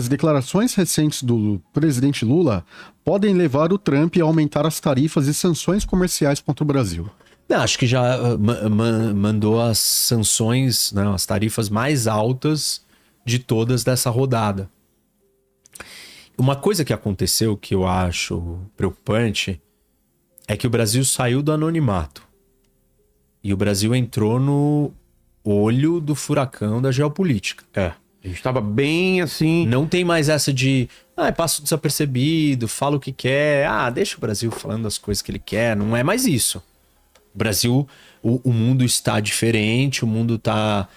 as declarações recentes do presidente Lula podem levar o Trump a aumentar as tarifas e sanções comerciais contra o Brasil? Não, acho que já mandou as sanções, né, as tarifas mais altas de todas dessa rodada. Uma coisa que aconteceu que eu acho preocupante é que o Brasil saiu do anonimato. E o Brasil entrou no olho do furacão da geopolítica. A gente tava bem assim... Não tem mais essa de... passo desapercebido, fala o que quer. Deixa o Brasil falando as coisas que ele quer. Não é mais isso. O Brasil, o mundo está diferente, o mundo está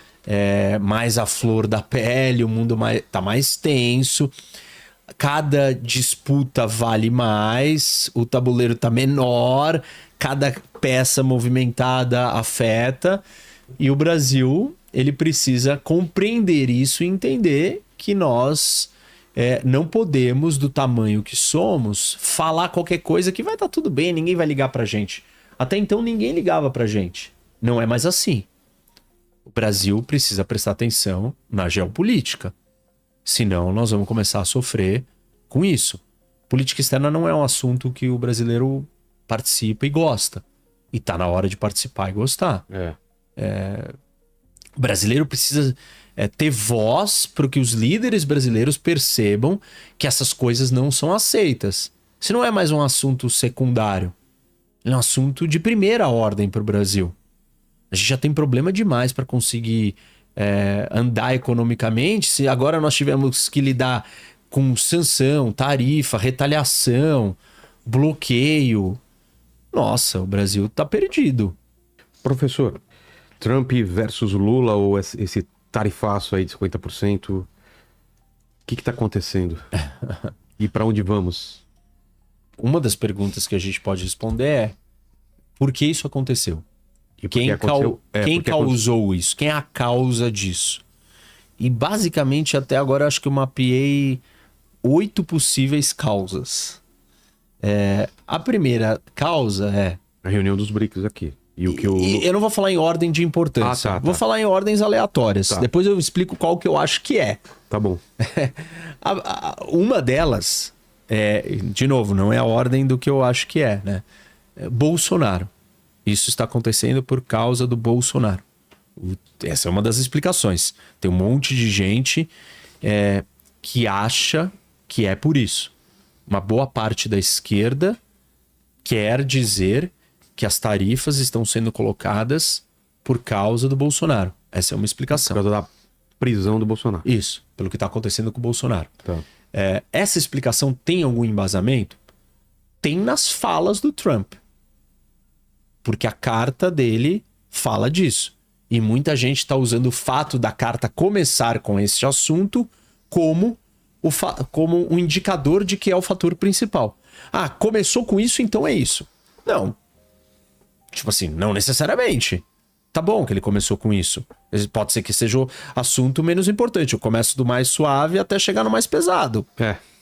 mais à flor da pele, o mundo está mais tenso. Cada disputa vale mais, o tabuleiro está menor, cada peça movimentada afeta. E o Brasil, ele precisa compreender isso e entender que nós não podemos, do tamanho que somos, falar qualquer coisa que vai estar tudo bem, ninguém vai ligar pra gente. Até então ninguém ligava pra gente. Não é mais assim. O Brasil precisa prestar atenção na geopolítica. Senão nós vamos começar a sofrer com isso. Política externa não é um assunto que o brasileiro participa e gosta. E tá na hora de participar e gostar. O brasileiro precisa ter voz para que os líderes brasileiros percebam que essas coisas não são aceitas. Isso não é mais um assunto secundário. É um assunto de primeira ordem para o Brasil. A gente já tem problema demais para conseguir andar economicamente. Se agora nós tivemos que lidar com sanção, tarifa, retaliação, bloqueio. Nossa, o Brasil tá perdido. Professor, Trump versus Lula ou esse tarifaço aí de 50%, o que tá acontecendo? E para onde vamos? Uma das perguntas que a gente pode responder é: por que isso aconteceu? E Quem causou isso? Quem é a causa disso? E basicamente até agora acho que eu mapeei 8 possíveis causas. A primeira causa é... A reunião dos BRICS aqui. E o que eu não vou falar em ordem de importância. Tá. Vou falar em ordens aleatórias. Tá. Depois eu explico qual que eu acho que é. Tá bom. Uma delas, de novo, não é a ordem do que eu acho que é, né? Bolsonaro. Isso está acontecendo por causa do Bolsonaro. Essa é uma das explicações. Tem um monte de gente que acha que é por isso. Uma boa parte da esquerda quer dizer que as tarifas estão sendo colocadas por causa do Bolsonaro. Essa é uma explicação. Por causa da prisão do Bolsonaro. Isso, pelo que está acontecendo com o Bolsonaro. Tá. Essa explicação tem algum embasamento? Tem nas falas do Trump. Porque a carta dele fala disso. E muita gente está usando o fato da carta começar com esse assunto como um indicador de que é o fator principal. Começou com isso, então é isso. Não. Tipo assim, não necessariamente. Tá bom que ele começou com isso. Pode ser que seja o assunto menos importante. Eu começo do mais suave até chegar no mais pesado.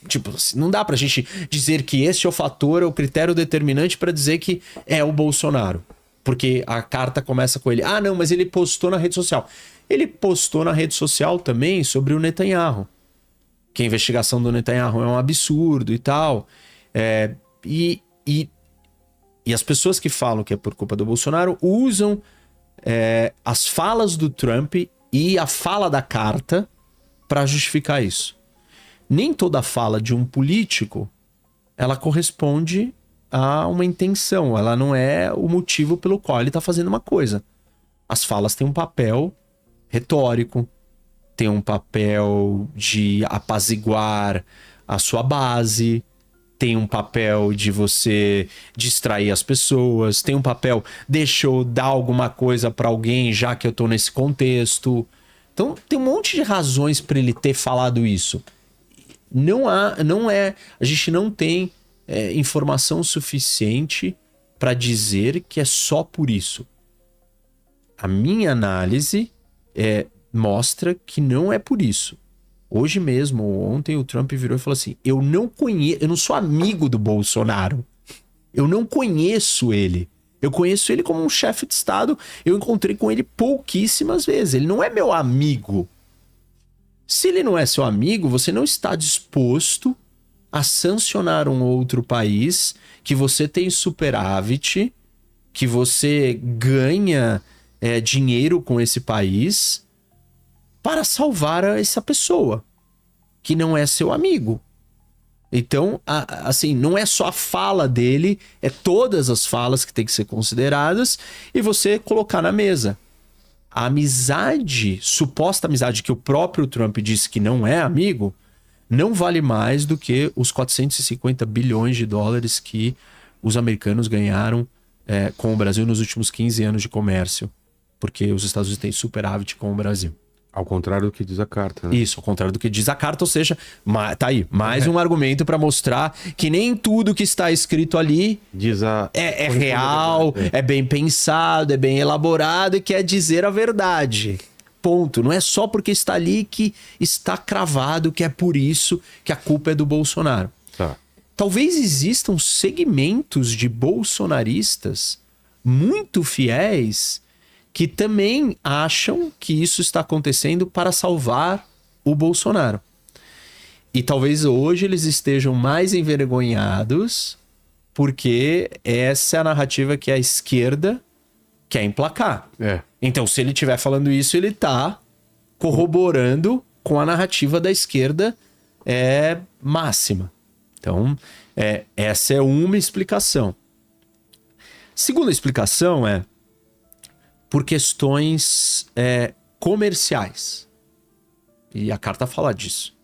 Tipo assim, não dá pra gente dizer que esse é o fator, é o critério determinante pra dizer que é o Bolsonaro. Porque a carta começa com ele. Não, mas ele postou na rede social. Ele postou na rede social também sobre o Netanyahu. Que a investigação do Netanyahu é um absurdo e tal. E as pessoas que falam que é por culpa do Bolsonaro usam as falas do Trump e a fala da carta para justificar isso. Nem toda fala de um político ela corresponde a uma intenção. Ela não é o motivo pelo qual ele está fazendo uma coisa. As falas têm um papel retórico, tem um papel de apaziguar a sua base, tem um papel de você distrair as pessoas, tem um papel, deixa eu dar alguma coisa para alguém já que eu tô nesse contexto. Então tem um monte de razões para ele ter falado isso. A gente não tem informação suficiente para dizer que é só por isso. A minha análise mostra que não é por isso. Hoje mesmo, ontem, o Trump virou e falou assim: eu não sou amigo do Bolsonaro. Eu não conheço ele. Eu conheço ele como um chefe de Estado. Eu encontrei com ele pouquíssimas vezes. Ele não é meu amigo. Se ele não é seu amigo, você não está disposto a sancionar um outro país que você tem superávit, que você ganha dinheiro com esse país para salvar essa pessoa que não é seu amigo. Então, assim, não é só a fala dele, é todas as falas que tem que ser consideradas e você colocar na mesa. A amizade, suposta amizade que o próprio Trump disse que não é amigo, não vale mais do que os 450 bilhões de dólares que os americanos ganharam com o Brasil nos últimos 15 anos de comércio. Porque os Estados Unidos têm superávit com o Brasil. Ao contrário do que diz a carta, né? Isso, ao contrário do que diz a carta, ou seja, tá aí, mais um argumento para mostrar que nem tudo que está escrito ali é real, é bem pensado, é bem elaborado e quer dizer a verdade. Ponto. Não é só porque está ali que está cravado que é por isso que a culpa é do Bolsonaro. Tá. Talvez existam segmentos de bolsonaristas muito fiéis que também acham que isso está acontecendo para salvar o Bolsonaro. E talvez hoje eles estejam mais envergonhados porque essa é a narrativa que a esquerda quer emplacar. Então, se ele estiver falando isso, ele está corroborando com a narrativa da esquerda máxima. Então, essa é uma explicação. Segunda explicação por questões comerciais. E a carta fala disso.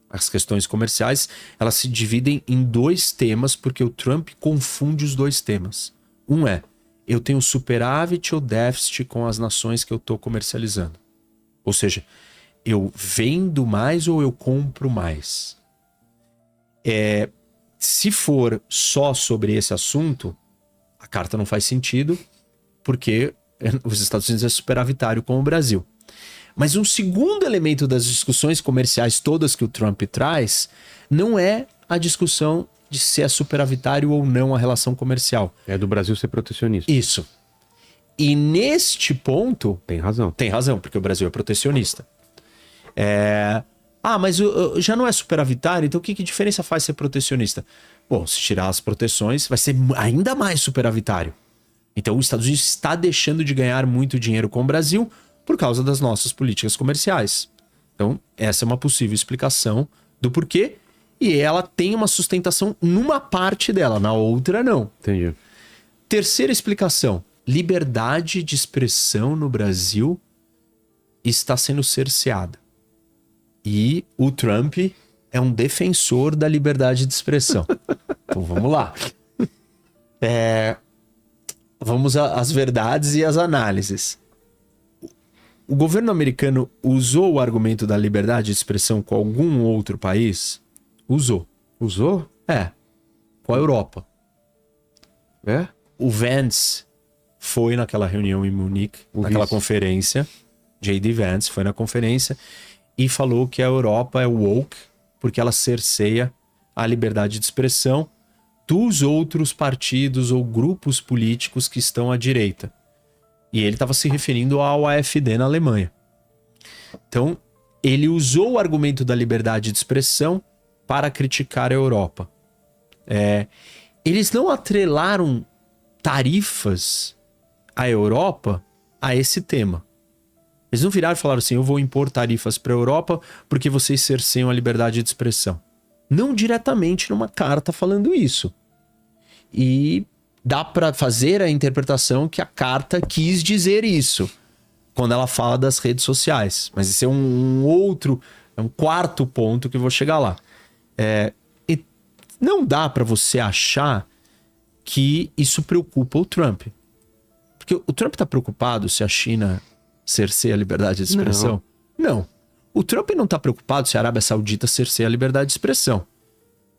As questões comerciais, elas se dividem em dois temas, porque o Trump confunde os dois temas. Um eu tenho superávit ou déficit com as nações que eu estou comercializando. Ou seja, eu vendo mais ou eu compro mais. Se for só sobre esse assunto, a carta não faz sentido, porque os Estados Unidos é superavitário com o Brasil. Mas um segundo elemento das discussões comerciais todas que o Trump traz não é a discussão de se é superavitário ou não a relação comercial. É do Brasil ser protecionista. Isso. E neste ponto... Tem razão. Tem razão, porque o Brasil é protecionista. Mas já não é superavitário, então que diferença faz ser protecionista? Bom, se tirar as proteções, vai ser ainda mais superavitário. Então, os Estados Unidos está deixando de ganhar muito dinheiro com o Brasil por causa das nossas políticas comerciais. Então, essa é uma possível explicação do porquê. E ela tem uma sustentação numa parte dela, na outra não. Entendi. Terceira explicação. Liberdade de expressão no Brasil está sendo cerceada. E o Trump é um defensor da liberdade de expressão. Então, vamos lá. Vamos às verdades e às análises. O governo americano usou o argumento da liberdade de expressão com algum outro país? Usou. Usou? Com a Europa. É? O Vance foi naquela reunião em Munique, naquela conferência. J.D. Vance foi na conferência e falou que a Europa é woke porque ela cerceia a liberdade de expressão dos outros partidos ou grupos políticos que estão à direita. E ele estava se referindo ao AfD na Alemanha. Então, ele usou o argumento da liberdade de expressão para criticar a Europa. Eles não atrelaram tarifas à Europa a esse tema. Eles não viraram e falaram assim, eu vou impor tarifas para a Europa porque vocês cerceiam a liberdade de expressão. Não diretamente numa carta falando isso. E dá para fazer a interpretação que a carta quis dizer isso quando ela fala das redes sociais. Mas esse é um quarto ponto que eu vou chegar lá. E não dá para você achar que isso preocupa o Trump. Porque o Trump está preocupado se a China cerceia a liberdade de expressão? Não. O Trump não está preocupado se a Arábia Saudita cerceia a liberdade de expressão.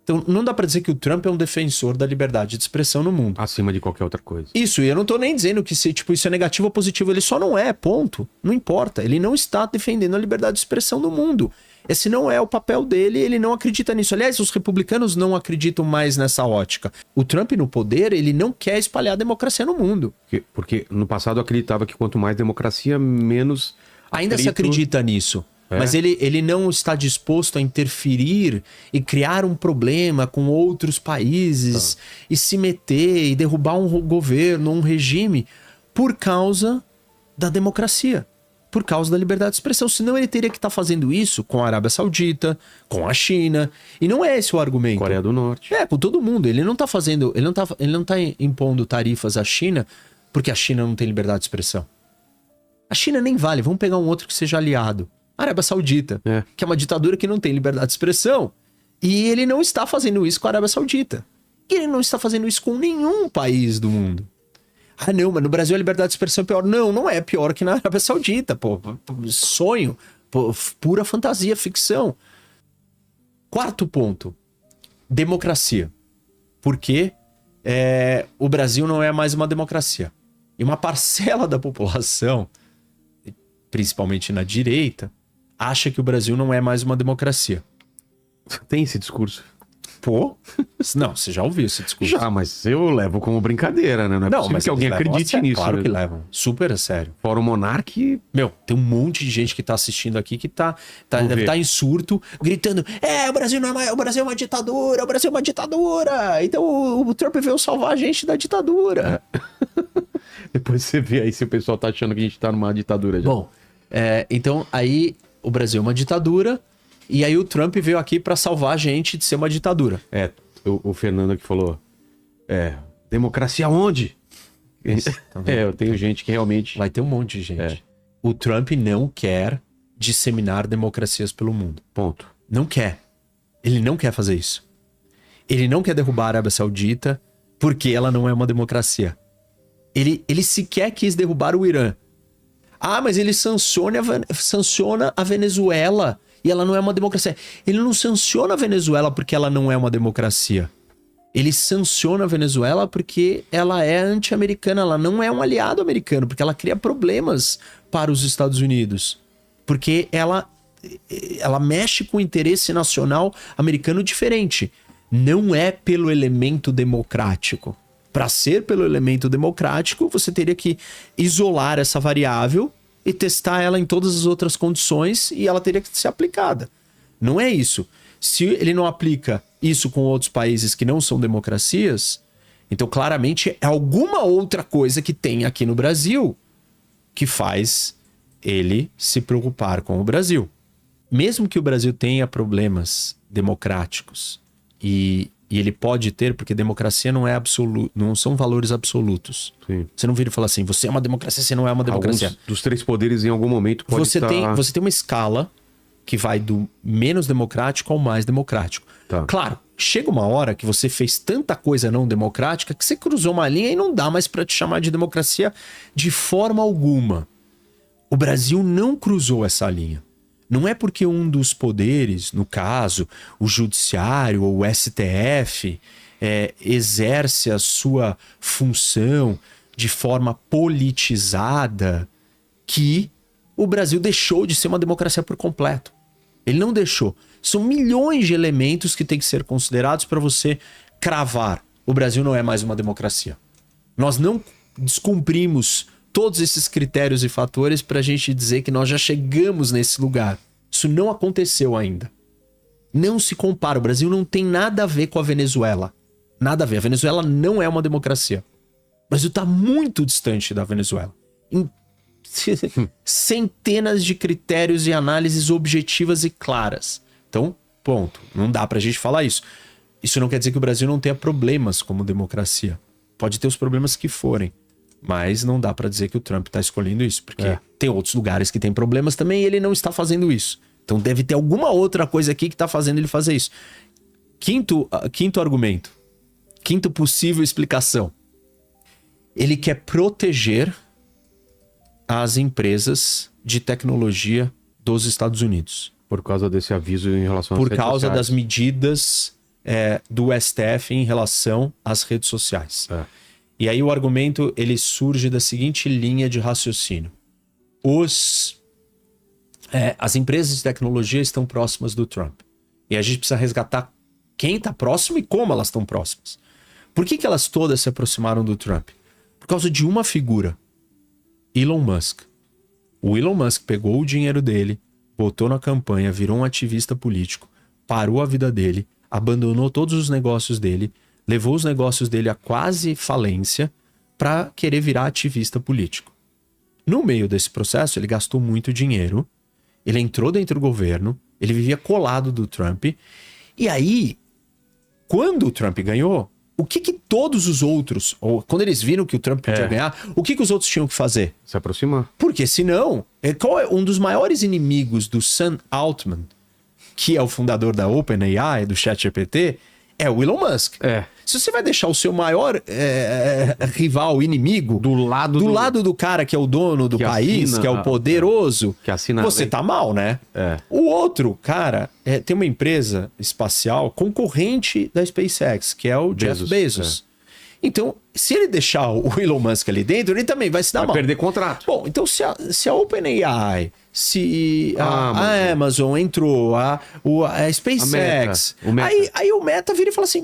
Então, não dá para dizer que o Trump é um defensor da liberdade de expressão no mundo. Acima de qualquer outra coisa. Isso, e eu não tô nem dizendo que isso é negativo ou positivo, ele só não é, ponto. Não importa, ele não está defendendo a liberdade de expressão no mundo. Esse não é o papel dele, ele não acredita nisso. Aliás, os republicanos não acreditam mais nessa ótica. O Trump no poder, ele não quer espalhar a democracia no mundo. Porque no passado acreditava que quanto mais democracia, menos... Ainda se acredita nisso. Mas ele não está disposto a interferir e criar um problema com outros países e se meter e derrubar um governo, um regime, por causa da democracia, por causa da liberdade de expressão. Senão ele teria que estar fazendo isso com a Arábia Saudita, com a China. E não é esse o argumento. Coreia do Norte. Com todo mundo. Ele não está fazendo, ele não tá impondo tarifas à China porque a China não tem liberdade de expressão. A China nem vale. Vamos pegar um outro que seja aliado. A Arábia Saudita, que é uma ditadura que não tem liberdade de expressão. E ele não está fazendo isso com a Arábia Saudita. E ele não está fazendo isso com nenhum país do mundo. Ah, não, mas no Brasil a liberdade de expressão é pior. Não, não é pior que na Arábia Saudita, pô. Sonho, pô, pura fantasia, ficção. Quarto ponto. Democracia. Porque o Brasil não é mais uma democracia. E uma parcela da população, principalmente na direita, acha que o Brasil não é mais uma democracia. Tem esse discurso? Pô, não, você já ouviu esse discurso? Já, mas eu levo como brincadeira, né? Não é possível mas que alguém eles levam a acredite sério, nisso. Claro né? que levam. Super a sério. Fora o Monark... Meu, tem um monte de gente que tá assistindo aqui que deve ver. estar em surto, gritando: o Brasil não é mais, o Brasil é uma ditadura, o Brasil é uma ditadura. Então o Trump veio salvar a gente da ditadura. Depois você vê aí se o pessoal tá achando que a gente tá numa ditadura já. Bom, então aí o Brasil é uma ditadura e aí o Trump veio aqui pra salvar a gente de ser uma ditadura. O Fernando que falou... democracia onde? Tá vendo? Eu tenho gente que realmente... Vai ter um monte de gente. O Trump não quer disseminar democracias pelo mundo. Ponto. Não quer. Ele não quer fazer isso. Ele não quer derrubar a Arábia Saudita porque ela não é uma democracia. Ele sequer quis derrubar o Irã. Ah, mas ele sanciona a Venezuela e ela não é uma democracia. Ele não sanciona a Venezuela porque ela não é uma democracia. Ele sanciona a Venezuela porque ela é anti-americana, ela não é um aliado americano, porque ela cria problemas para os Estados Unidos. Porque ela mexe com o interesse nacional americano diferente. Não é pelo elemento democrático. Para ser pelo elemento democrático, você teria que isolar essa variável e testar ela em todas as outras condições e ela teria que ser aplicada. Não é isso. Se ele não aplica isso com outros países que não são democracias, então claramente é alguma outra coisa que tem aqui no Brasil que faz ele se preocupar com o Brasil. Mesmo que o Brasil tenha problemas democráticos e ele pode ter, porque democracia não é absoluto, não são valores absolutos. Sim. Você não vira e fala assim, você é uma democracia, você não é uma democracia. Alguns dos três poderes em algum momento pode Você tem uma escala que vai do menos democrático ao mais democrático. Tá. Claro, chega uma hora que você fez tanta coisa não democrática que você cruzou uma linha e não dá mais para te chamar de democracia de forma alguma. O Brasil não cruzou essa linha. Não é porque um dos poderes, no caso, o judiciário ou o STF, exerce a sua função de forma politizada que o Brasil deixou de ser uma democracia por completo. Ele não deixou. São milhões de elementos que têm que ser considerados para você cravar: o Brasil não é mais uma democracia. Nós não descumprimos todos esses critérios e fatores para a gente dizer que nós já chegamos nesse lugar. Isso não aconteceu ainda. Não se compara. O Brasil não tem nada a ver com a Venezuela. Nada a ver. A Venezuela não é uma democracia. O Brasil está muito distante da Venezuela. Em centenas de critérios e análises objetivas e claras. Então, ponto. Não dá pra gente falar isso. Isso não quer dizer que o Brasil não tenha problemas como democracia. Pode ter os problemas que forem. Mas não dá pra dizer que o Trump tá escolhendo isso. Porque tem outros lugares que tem problemas também e ele não está fazendo isso. Então deve ter alguma outra coisa aqui que tá fazendo ele fazer isso. Quinto argumento. Quinta possível explicação. Ele quer proteger as empresas de tecnologia dos Estados Unidos. Por causa desse aviso em relação às Por redes causa sociais. das medidas do STF em relação às redes sociais. E aí o argumento ele surge da seguinte linha de raciocínio. As empresas de tecnologia estão próximas do Trump. E a gente precisa resgatar quem está próximo e como elas estão próximas. Por que elas todas se aproximaram do Trump? Por causa de uma figura. Elon Musk. O Elon Musk pegou o dinheiro dele, botou na campanha, virou um ativista político, parou a vida dele, abandonou todos os negócios dele, levou os negócios dele a quase falência para querer virar ativista político. No meio desse processo, ele gastou muito dinheiro, ele entrou dentro do governo, ele vivia colado do Trump, e aí, quando o Trump ganhou, o que todos os outros, ou quando eles viram que o Trump podia ganhar, o que os outros tinham que fazer? Se aproximar. Porque senão, qual é um dos maiores inimigos do Sam Altman, que é o fundador da OpenAI, do ChatGPT, é o Elon Musk. Se você vai deixar o seu maior rival, inimigo, do lado do cara que é o dono do país, assina, que é o poderoso, que assina você tá mal, né? O outro cara tem uma empresa espacial concorrente da SpaceX, que é o Jeff Bezos. Então, se ele deixar o Elon Musk ali dentro, ele também vai se dar mal. Vai perder contrato. Bom, então se a OpenAI, se a Amazon entrou, a SpaceX, o Meta. Aí o Meta vira e fala assim,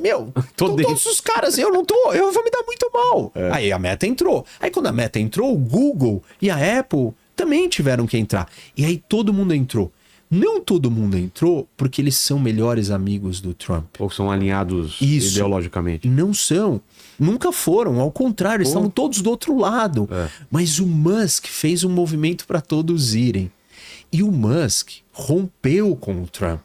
todos os caras, eu vou me dar muito mal. Aí a Meta entrou. Aí quando a Meta entrou, o Google e a Apple também tiveram que entrar. E aí todo mundo entrou. Não todo mundo entrou porque eles são melhores amigos do Trump. Ou são alinhados ideologicamente. Não são. Nunca foram. Ao contrário, eles estavam todos do outro lado. Mas o Musk fez um movimento para todos irem. E o Musk rompeu com o Trump.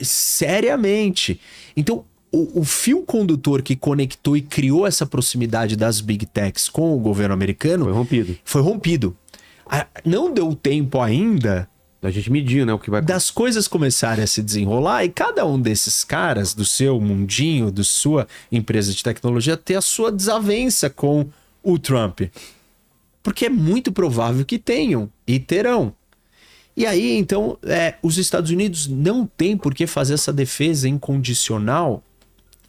Seriamente. Então, o fio condutor que conectou e criou essa proximidade das Big Techs com o governo americano foi rompido. Não deu tempo ainda da gente medir, né, o que vai... das coisas começarem a se desenrolar e cada um desses caras do seu mundinho, da sua empresa de tecnologia, ter a sua desavença com o Trump. Porque é muito provável que tenham e terão. E aí, então, os Estados Unidos não têm por que fazer essa defesa incondicional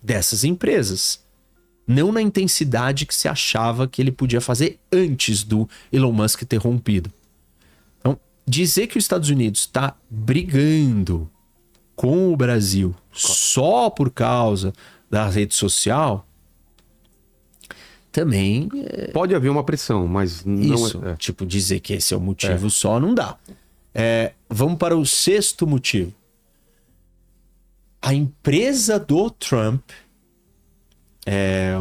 dessas empresas. Não na intensidade que se achava que ele podia fazer antes do Elon Musk ter rompido. Dizer que os Estados Unidos está brigando com o Brasil só por causa da rede social, também... Pode haver uma pressão, mas não isso, tipo, dizer que esse é o motivo só não dá. Vamos para o sexto motivo. A empresa do Trump,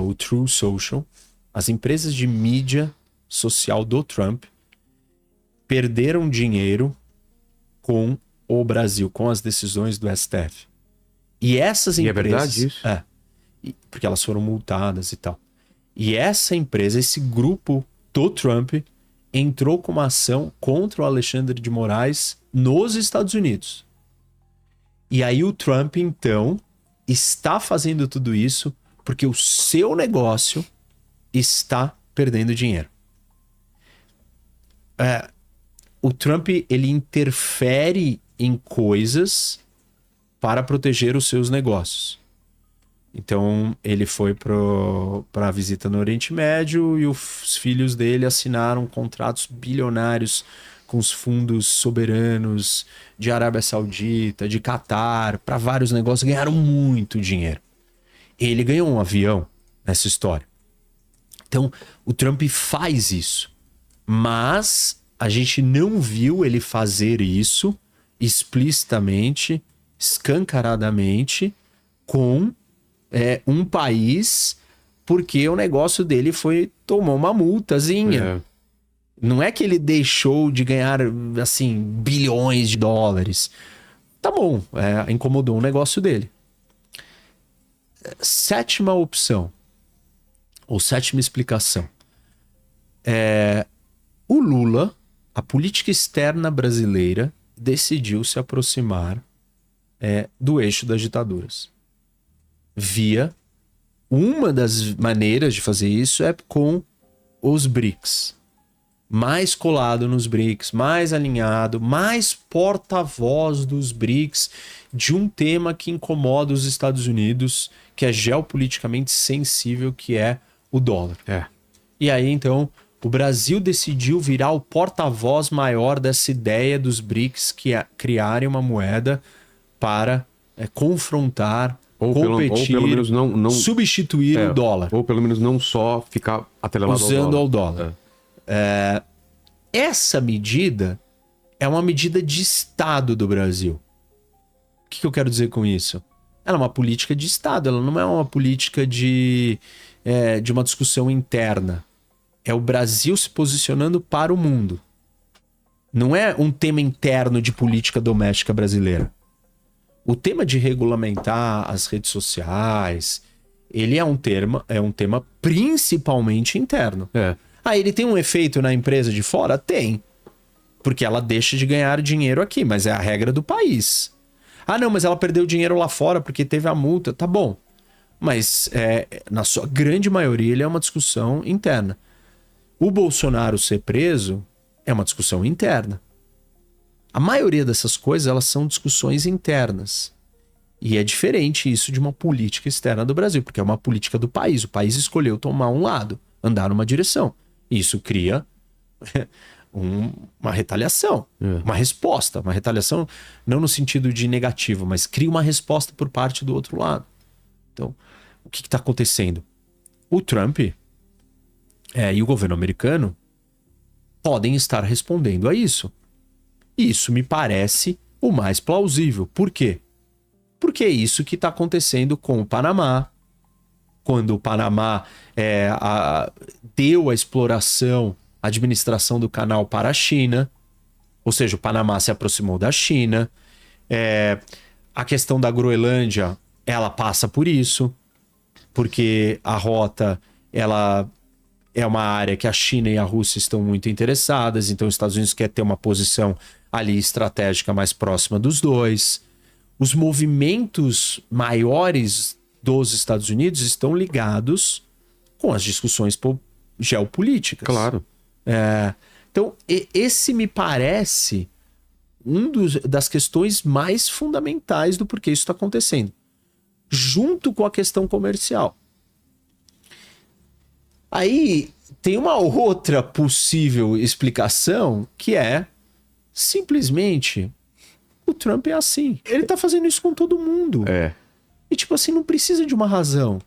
o True Social, as empresas de mídia social do Trump, perderam dinheiro com o Brasil, com as decisões do STF. E essas empresas... E é verdade isso? Porque elas foram multadas e tal. E essa empresa, esse grupo do Trump, entrou com uma ação contra o Alexandre de Moraes nos Estados Unidos. E aí o Trump, então, está fazendo tudo isso porque o seu negócio está perdendo dinheiro. O Trump, ele interfere em coisas para proteger os seus negócios. Então, ele foi para a visita no Oriente Médio e os filhos dele assinaram contratos bilionários com os fundos soberanos de Arábia Saudita, de Catar, para vários negócios, ganharam muito dinheiro. Ele ganhou um avião nessa história. Então, o Trump faz isso, mas a gente não viu ele fazer isso explicitamente, escancaradamente, com um país, porque o negócio dele tomou uma multazinha. Não é que ele deixou de ganhar, assim, bilhões de dólares. Tá bom, incomodou o negócio dele. Sétima opção, ou sétima explicação. O Lula, a política externa brasileira, decidiu se aproximar do eixo das ditaduras. Via uma das maneiras de fazer isso com os BRICS. Mais colado nos BRICS, mais alinhado, mais porta-voz dos BRICS de um tema que incomoda os Estados Unidos, que é geopoliticamente sensível, que é o dólar. E aí, então, o Brasil decidiu virar o porta-voz maior dessa ideia dos BRICS criarem uma moeda para confrontar, competir, ou pelo menos não substituir o dólar. Ou pelo menos não só ficar atrelado usando ao dólar. Essa medida é uma medida de Estado do Brasil. O que eu quero dizer com isso? Ela é uma política de Estado, ela não é uma política de uma discussão interna. É o Brasil se posicionando para o mundo. Não é um tema interno de política doméstica brasileira. O tema de regulamentar as redes sociais, ele é um tema principalmente interno. Ele tem um efeito na empresa de fora? Tem. Porque ela deixa de ganhar dinheiro aqui, mas é a regra do país. Não, mas ela perdeu dinheiro lá fora porque teve a multa. Tá bom. Mas na sua grande maioria ele é uma discussão interna. O Bolsonaro ser preso é uma discussão interna. A maioria dessas coisas, elas são discussões internas. E é diferente isso de uma política externa do Brasil, porque é uma política do país. O país escolheu tomar um lado, andar numa direção. Isso cria uma retaliação, uma resposta. Uma retaliação não no sentido de negativo, mas cria uma resposta por parte do outro lado. Então, o que está acontecendo? O Trump e o governo americano podem estar respondendo a isso. E isso me parece o mais plausível. Por quê? Porque é isso que está acontecendo com o Panamá. Quando o Panamá deu a exploração, a administração do canal para a China, ou seja, o Panamá se aproximou da China. A questão da Groenlândia, ela passa por isso, porque a rota, ela é uma área que a China e a Rússia estão muito interessadas, então os Estados Unidos quer ter uma posição ali estratégica mais próxima dos dois. Os movimentos maiores dos Estados Unidos estão ligados com as discussões geopolíticas. Claro. Então, esse me parece das questões mais fundamentais do porquê isso está acontecendo, junto com a questão comercial. Aí tem uma outra possível explicação, que é simplesmente o Trump é assim. Ele tá fazendo isso com todo mundo. E tipo assim, não precisa de uma razão.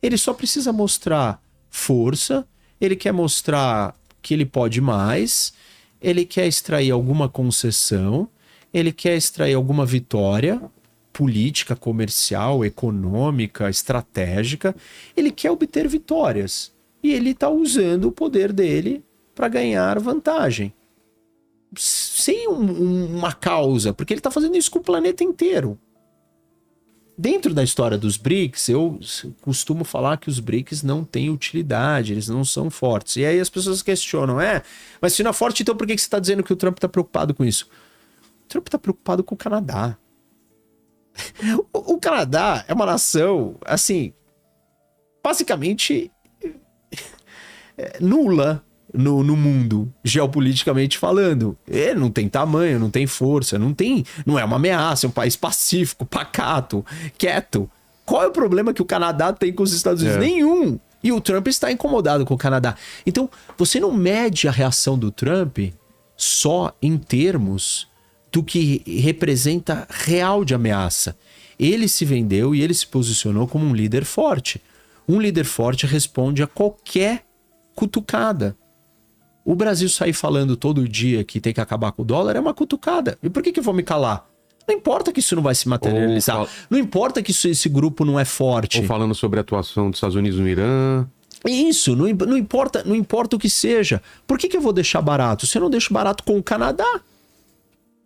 Ele só precisa mostrar força, ele quer mostrar que ele pode mais, ele quer extrair alguma concessão, ele quer extrair alguma vitória política, comercial, econômica, estratégica. Ele quer obter vitórias. E ele está usando o poder dele para ganhar vantagem. Sem uma causa, porque ele está fazendo isso com o planeta inteiro. Dentro da história dos BRICS, eu costumo falar que os BRICS não têm utilidade, eles não são fortes. E aí as pessoas questionam, mas se não é forte, então por que você está dizendo que o Trump está preocupado com isso? O Trump está preocupado com o Canadá. O Canadá é uma nação, assim, basicamente nula no mundo, geopoliticamente falando. Ele não tem tamanho, não tem força, não é uma ameaça, é um país pacífico, pacato, quieto. Qual é o problema que o Canadá tem com os Estados Unidos? Nenhum. E o Trump está incomodado com o Canadá. Então, você não mede a reação do Trump só em termos do que representa real de ameaça. Ele se vendeu e ele se posicionou como um líder forte. Um líder forte responde a qualquer cutucada. O Brasil sair falando todo dia que tem que acabar com o dólar é uma cutucada. E por que eu vou me calar? Não importa que isso não vai se materializar. Não importa que esse grupo não é forte. Ou falando sobre a atuação dos Estados Unidos no Irã. Isso, não importa o que seja. Por que eu vou deixar barato? Se eu não deixo barato com o Canadá,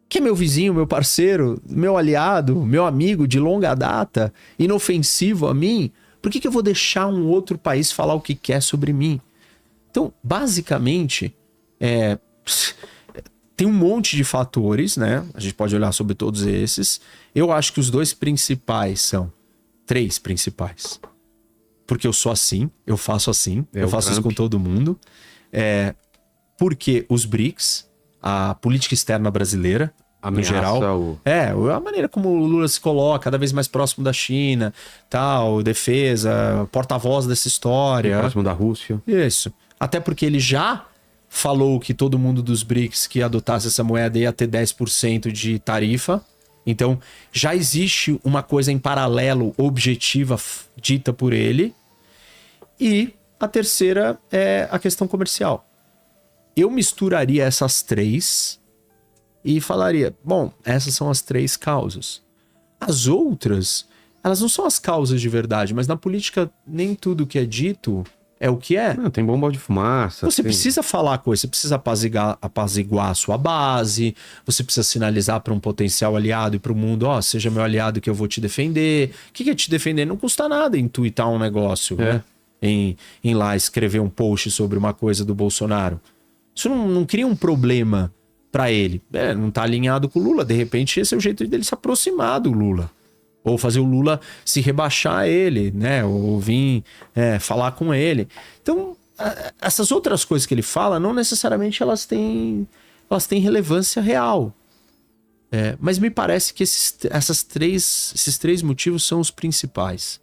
que é meu vizinho, meu parceiro, meu aliado, meu amigo de longa data, inofensivo a mim, por que eu vou deixar um outro país falar o que quer sobre mim? Então, basicamente, tem um monte de fatores, né? A gente pode olhar sobre todos esses. Eu acho que os três principais. Porque eu sou assim, eu faço assim, eu faço isso com todo mundo. Porque os BRICS, a política externa brasileira, no geral, a maneira como o Lula se coloca, cada vez mais próximo da China, tal, defesa, porta-voz dessa história. Próximo da Rússia. Isso. Até porque ele já falou que todo mundo dos BRICS que adotasse essa moeda ia ter 10% de tarifa. Então, já existe uma coisa em paralelo, objetiva, dita por ele. E a terceira é a questão comercial. Eu misturaria essas três e falaria, bom, essas são as 3 causas. As outras, elas não são as causas de verdade, mas na política nem tudo que é dito é o que é. Não, tem bomba de fumaça. Você tem- precisa falar coisa, você precisa apaziguar a sua base, você precisa sinalizar para um potencial aliado e para o mundo, ó, seja meu aliado que eu vou te defender. O que é te defender? Não custa nada intuitar um negócio, né? Em lá escrever um post sobre uma coisa do Bolsonaro. Isso não cria um problema para ele. Não tá alinhado com o Lula, de repente esse é o jeito dele se aproximar do Lula. Ou fazer o Lula se rebaixar a ele, né? Ou vir falar com ele. Então, essas outras coisas que ele fala, não necessariamente elas têm relevância real. Mas me parece que esses três motivos são os principais.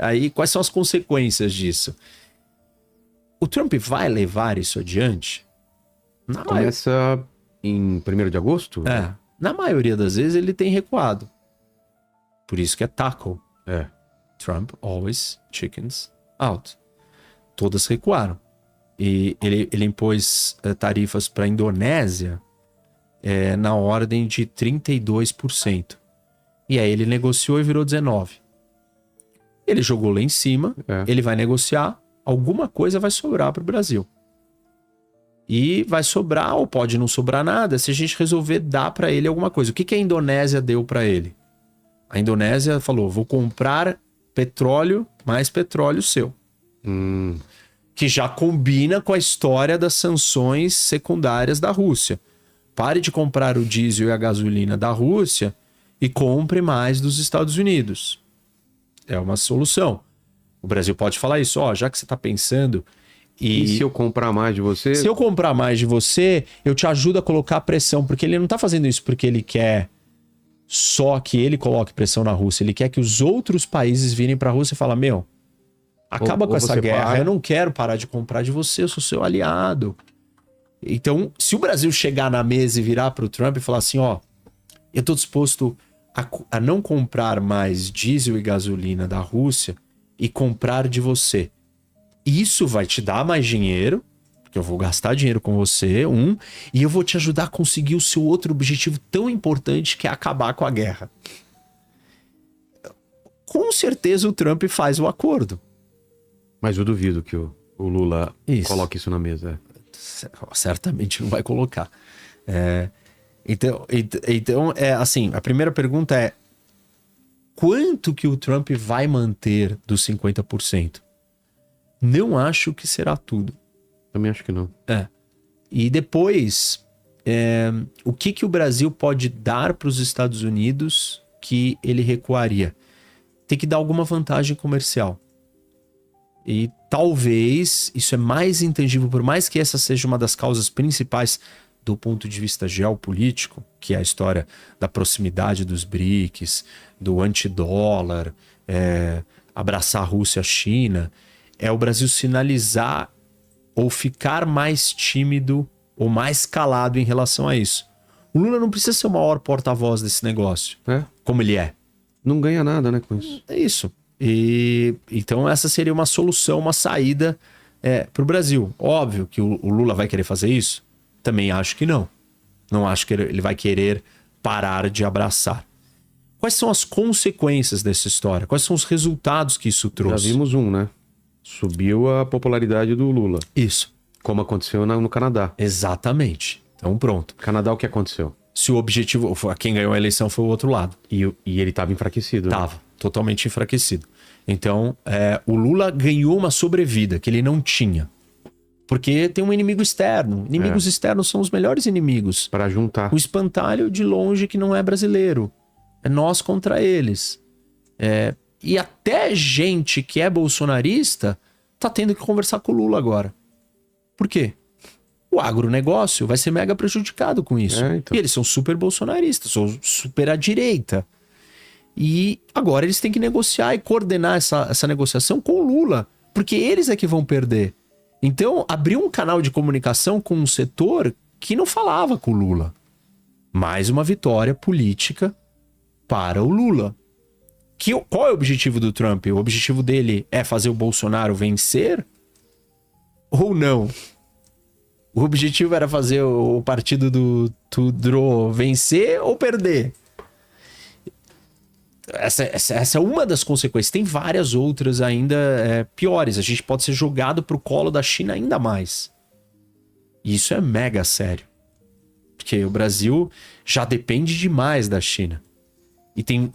Aí, quais são as consequências disso? O Trump vai levar isso adiante? Começa em 1º de agosto? Na maioria das vezes ele tem recuado. Por isso que é tackle. Trump always chickens out. Todas recuaram. E ele impôs tarifas para a Indonésia na ordem de 32%. E aí ele negociou e virou 19%. Ele jogou lá em cima, ele vai negociar, alguma coisa vai sobrar para o Brasil. E vai sobrar, ou pode não sobrar nada, se a gente resolver dar para ele alguma coisa. O que a Indonésia deu para ele? A Indonésia falou, vou comprar petróleo, mais petróleo seu. Que já combina com a história das sanções secundárias da Rússia. Pare de comprar o diesel e a gasolina da Rússia e compre mais dos Estados Unidos. É uma solução. O Brasil pode falar isso, já que você está pensando... E se eu comprar mais de você? Se eu comprar mais de você, eu te ajudo a colocar pressão, porque ele não está fazendo isso porque ele quer só que ele coloque pressão na Rússia, ele quer que os outros países virem para a Rússia e falem, acaba com essa guerra, eu não quero parar de comprar de você, eu sou seu aliado. Então, se o Brasil chegar na mesa e virar para o Trump e falar assim, eu estou disposto a não comprar mais diesel e gasolina da Rússia e comprar de você. Isso vai te dar mais dinheiro, porque eu vou gastar dinheiro com você, e eu vou te ajudar a conseguir o seu outro objetivo tão importante, que é acabar com a guerra. Com certeza o Trump faz o acordo. Mas eu duvido que o Lula coloque isso na mesa. Certamente não vai colocar. Então, assim, a primeira pergunta é: quanto que o Trump vai manter dos 50%? Não acho que será tudo. Também acho que não. E depois, o que o Brasil pode dar para os Estados Unidos que ele recuaria? Tem que dar alguma vantagem comercial. E talvez isso é mais intangível, por mais que essa seja uma das causas principais do ponto de vista geopolítico, que é a história da proximidade dos BRICS, do antidólar, abraçar a Rússia e a China, é o Brasil sinalizar ou ficar mais tímido ou mais calado em relação a isso. O Lula não precisa ser o maior porta-voz desse negócio, como ele é. Não ganha nada, né, com isso. É isso. Então essa seria uma solução, uma saída para o Brasil. Óbvio que o Lula vai querer fazer isso? Também acho que não. Não acho que ele vai querer parar de abraçar. Quais são as consequências dessa história? Quais são os resultados que isso trouxe? Já vimos né? Subiu a popularidade do Lula. Isso. Como aconteceu no Canadá. Exatamente. Então pronto. Canadá, o que aconteceu? Se o objetivo... Quem ganhou a eleição foi o outro lado. E ele estava enfraquecido. Tava. Totalmente enfraquecido. Então, o Lula ganhou uma sobrevida que ele não tinha. Porque tem um inimigo externo. Inimigos externos são os melhores inimigos. Para juntar. O espantalho de longe que não é brasileiro. É nós contra eles. E até gente que é bolsonarista tá tendo que conversar com o Lula agora. Por quê? O agronegócio vai ser mega prejudicado com isso. Então. E eles são super bolsonaristas, são super à direita. E agora eles têm que negociar e coordenar essa negociação com o Lula. Porque eles é que vão perder. Então, abriu um canal de comunicação com um setor que não falava com o Lula. Mais uma vitória política para o Lula. Qual é o objetivo do Trump? O objetivo dele é fazer o Bolsonaro vencer? Ou não? O objetivo era fazer o partido do Trudeau vencer ou perder. Essa é uma das consequências. Tem várias outras ainda piores. A gente pode ser jogado pro colo da China ainda mais. E isso é mega sério. Porque o Brasil já depende demais da China. E tem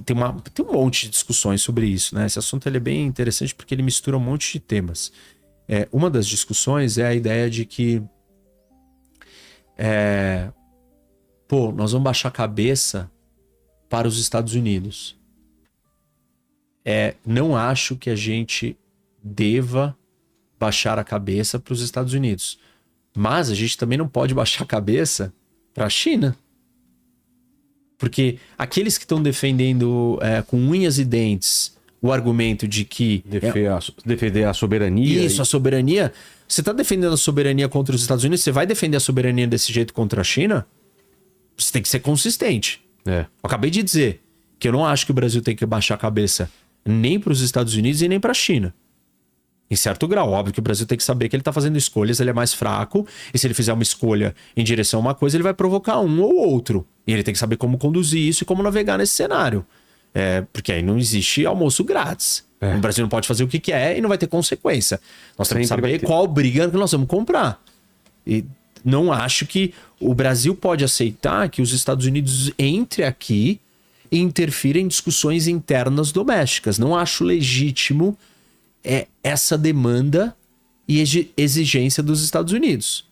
um monte de discussões sobre isso, né? Esse assunto ele é bem interessante porque ele mistura um monte de temas. Uma das discussões é a ideia de que nós vamos baixar a cabeça para os Estados Unidos. Não acho que a gente deva baixar a cabeça para os Estados Unidos. Mas a gente também não pode baixar a cabeça para a China. Porque aqueles que estão defendendo com unhas e dentes o argumento de que... Defender a soberania. Isso, a soberania. Você está defendendo a soberania contra os Estados Unidos, você vai defender a soberania desse jeito contra a China? Você tem que ser consistente. Eu acabei de dizer que eu não acho que o Brasil tem que baixar a cabeça nem para os Estados Unidos e nem para a China. Em certo grau, óbvio que o Brasil tem que saber que ele está fazendo escolhas, ele é mais fraco, e se ele fizer uma escolha em direção a uma coisa, ele vai provocar um ou outro. E ele tem que saber como conduzir isso e como navegar nesse cenário. Porque aí não existe almoço grátis. O Brasil não pode fazer o que quer e não vai ter consequência. Nós temos que saber qual briga que nós vamos comprar. E não acho que o Brasil pode aceitar que os Estados Unidos entre aqui e interfira em discussões internas domésticas. Não acho legítimo essa demanda e exigência dos Estados Unidos.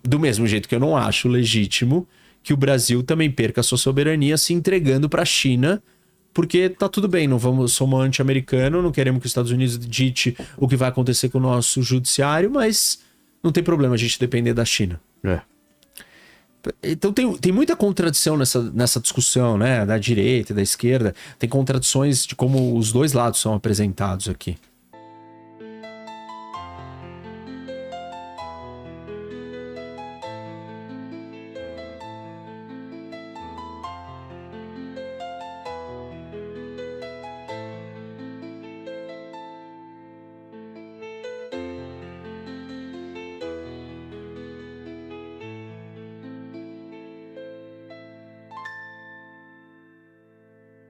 Do mesmo jeito que eu não acho legítimo que o Brasil também perca a sua soberania se entregando para a China, porque tá tudo bem, somos anti-americano, não queremos que os Estados Unidos dite o que vai acontecer com o nosso judiciário, mas não tem problema a gente depender da China. Então tem muita contradição nessa discussão, né? Da direita e da esquerda. Tem contradições de como os dois lados são apresentados aqui.